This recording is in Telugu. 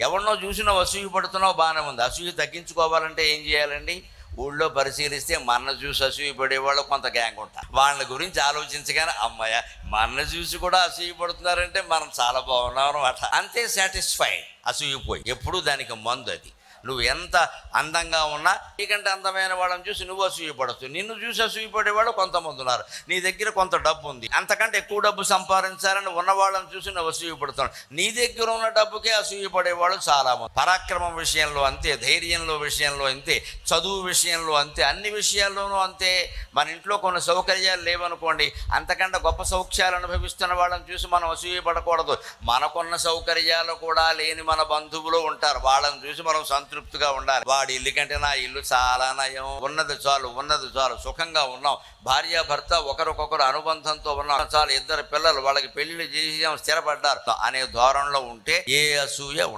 ఎవరినో చూసినా అసూయ పడుతున్నావు, బాగానే ఉంది. అసూయ తగ్గించుకోవాలంటే ఏం చేయాలండి? ఊళ్ళో పరిశీలిస్తే మన చూసి అసూయ పడేవాళ్ళు కొంత గ్యాంగ్ ఉంటారు. వాళ్ళ గురించి ఆలోచించగానే అమ్మాయ మన చూసి కూడా అసూయ పడుతున్నారంటే మనం చాలా బాగున్నాం అనమాట. అంతే, సాటిస్ఫైడ్. అసూయ పోయి. ఎప్పుడు దానికి మందు అది. నువ్వు ఎంత అందంగా ఉన్నా నీకంటే అందమైన వాళ్ళని చూసి నువ్వు అసూయపడచ్చు. నిన్ను చూసి అసూయపడేవాళ్ళు కొంతమంది ఉన్నారు. నీ దగ్గర కొంత డబ్బు ఉంది, అంతకంటే ఎక్కువ డబ్బు సంపాదించాలని ఉన్నవాళ్ళని చూసి నువ్వు అసూయపడుతున్నావు. నీ దగ్గర ఉన్న డబ్బుకే అసూయపడేవాళ్ళు చాలామంది. పరాక్రమం విషయంలో అంతే, ధైర్యంలో విషయంలో అంతే, చదువు విషయంలో అంతే, అన్ని విషయాల్లోనూ అంతే. మన ఇంట్లో కొన్ని సౌకర్యాలు లేవనుకోండి, అంతకంటే గొప్ప సౌఖ్యాలు అనుభవిస్తున్న వాళ్ళని చూసి మనం అసూయపడకూడదు. మనకున్న సౌకర్యాలు కూడా లేని మన బంధువులు ఉంటారు, వాళ్ళని చూసి మనం సంతృప్తిగా ఉండాలి. వాడి ఇల్లు కంటే నా ఇల్లు చాలా నయం, ఉన్నది చాలు, ఉన్నది చాలు, సుఖంగా ఉన్నాం, భార్యాభర్త ఒకరికొకరు అనుబంధంతో ఉన్నాం, చాలు, ఇద్దరు పిల్లలు, వాళ్ళకి పెళ్లిళ్ళు చేసి స్థిరపడ్డారు అనే ధోరణిలో ఉంటే ఏ అసూయ ఉండదు.